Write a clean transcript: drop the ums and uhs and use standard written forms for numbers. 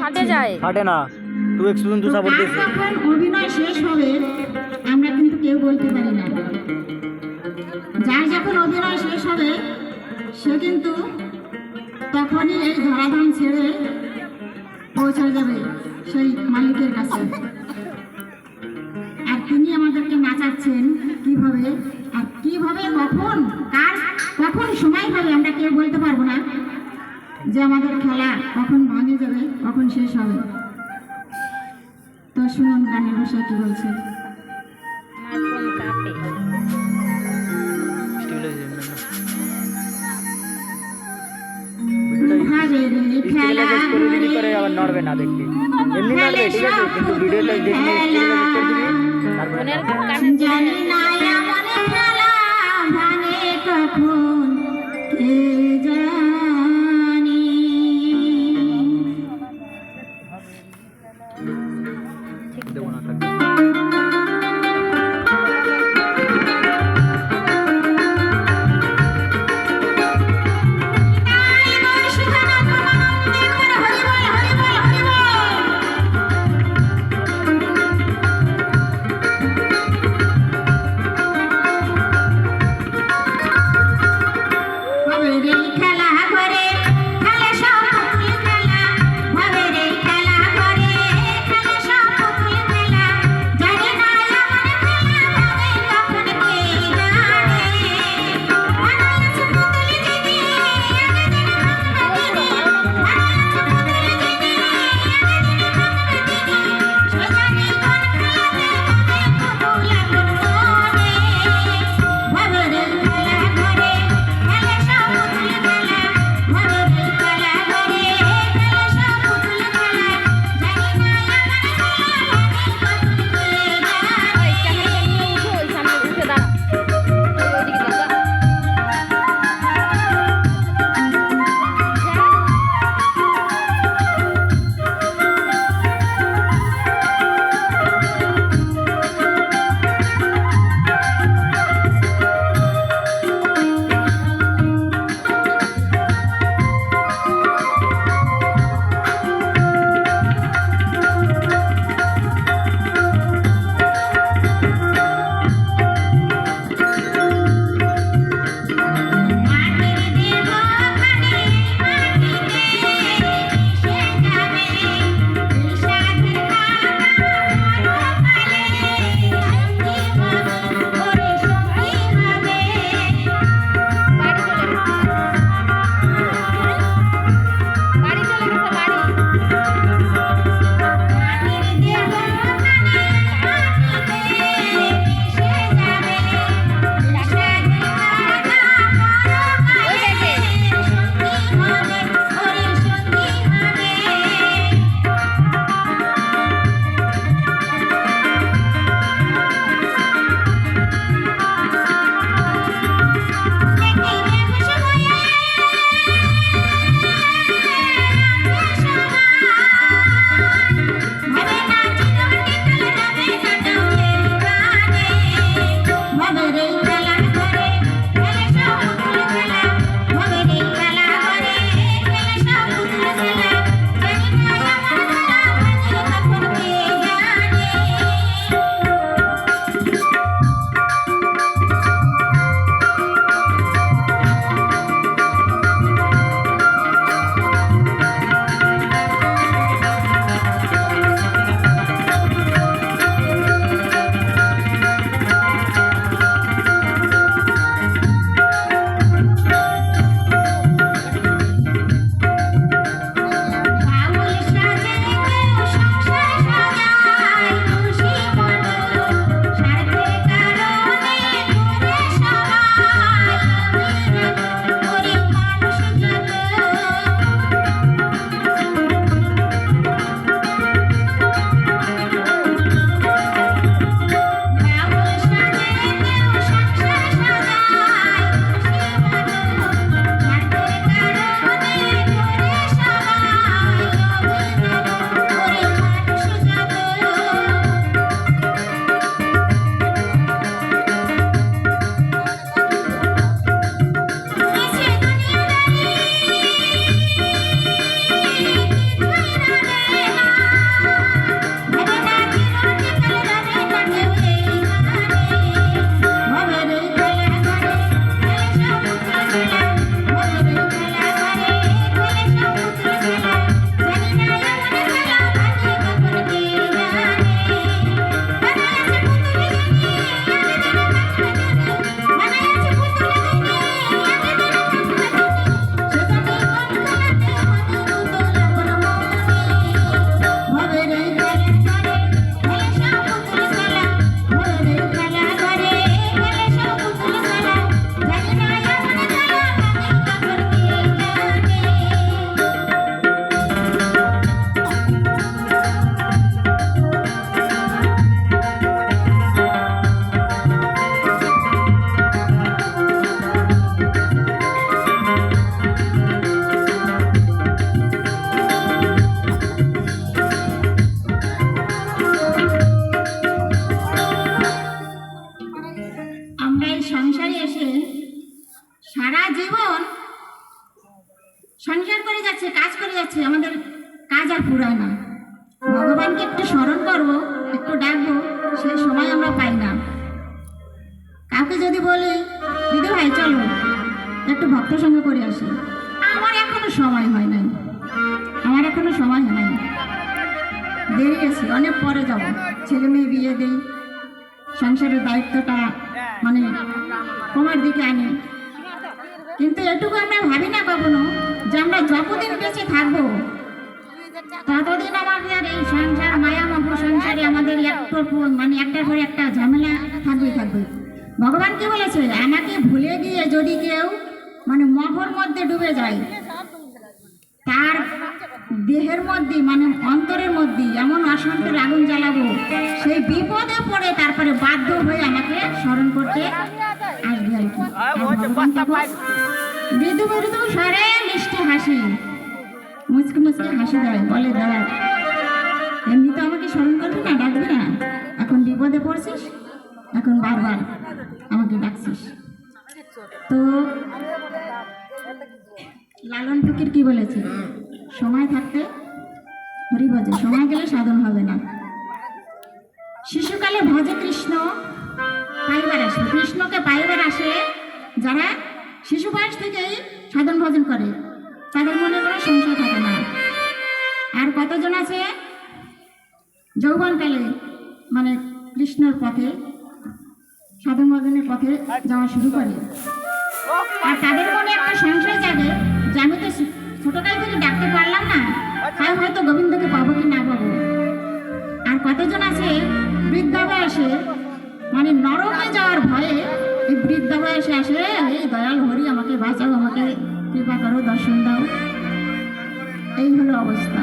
ফাটে যায় ফাটে না। টু এক্স পর্যন্ত সাপোর্ট দিয়েছে। যখন অভিনয় শেষ হবে আমরা কিন্তু কেউ বলতে পারি না। যার যখন অভিনয় শেষ হবে সে কিন্তু তখনই এই ধরাধাম ছেড়ে পৌঁছে যাবে সেই মালিকের কাছে। আর তিনি আমাদেরকে নাচাচ্ছেন কিভাবে, আর কিভাবে কখন কখন সময় হবে আমরা কেউ বলতে পারবো না যে আমাদের খেলা কখন ভাঙে যাবে, কখন শেষ হবে। তো শুনুন গানের বিষয় কি বলছে। আমার ফোন কাঁপে। খেলা করে আবার নড়বে না দেখতে, এমনি নড়বে ঠিক আছে, কিন্তু ভিডিওটা দেখলে ফোনের কানে জানি না এমন খেলা ভাঙে কখন কে জানি। দেবো না। হবে রে আর ফুরায় না। ভগবানকে একটু স্মরণ করব, একটু ডাকবো, সেই সময় আমরা পাই না। কাউকে যদি বলি দিদি ভাই চলো একটু ভক্ত সঙ্গে করে আসি, আমার এখনো সময় হয় নাই, আমার এখনো সময় হয় নাই, দেরি আছে, অনেক পরে যাব, ছেলে মেয়ে বিয়ে দেই, সংসারের দায়িত্বটা মানে কমার দিকে আনি। কিন্তু এটুকু আমরা ভাবি না কখনো যে আমরা যতদিন বেঁচে থাকবো ততদিন আমাদের এই সংসার মায়ামহ সংসারে আমাদের একটার পর একটা ঝামেলা থাকবে। ভগবান কি বলেছে, আমাকে ভুলে গিয়ে যদি কেউ মানে মহর মধ্যে ডুবে যায়, তার দেহের মধ্যে মানে অন্তরের মধ্যে এমন অশান্তির আগুন জ্বালাবো, সেই বিপদে পড়ে তারপরে বাধ্য হয়ে আমাকে স্মরণ করতে আসবে আর কি। মৃদু মৃদু স্বরে মিষ্টি হাসি, মুচকি মুচকি হাসি দেয়, বলে দাদা এমনি তো আমাকে স্মরণ করবি না, ডাকবি না, এখন বিপদে পড়ছিস, এখন বারবার আমাকে ডাকছিস। তো লালন ফকির কি বলেছে, সময় থাকতে হরি ভজে, সময় গেলে সাধন হবে না। শিশুকালে ভজে কৃষ্ণ পাইবার আসে, কৃষ্ণকে পাইবার আসে যারা শিশু বয়স থেকেই সাধন ভজন করে, তাদের মনে কোনো সংশয় থাকে না। আর কতজন আছে যৌবনকালে মানে কৃষ্ণর পথে সাধন ভজনের পথে যাওয়া শুরু করে, আর তাদের মনে একটা সংশয় জাগে যে আমি তো ছোটকাল থেকে ডাকতে পারলাম না, তাই হয়তো গোবিন্দকে পাবো কি না পাবো। আর কতজন আছে বৃদ্ধা বয়সে মানে নরকে যাওয়ার ভয়ে এই বৃদ্ধা বয়সে আসে, এই দয়াল হরি আমাকে বাঁচাও, আমাকে কৃপা করো, দর্শন দাও, এই হলো অবস্থা।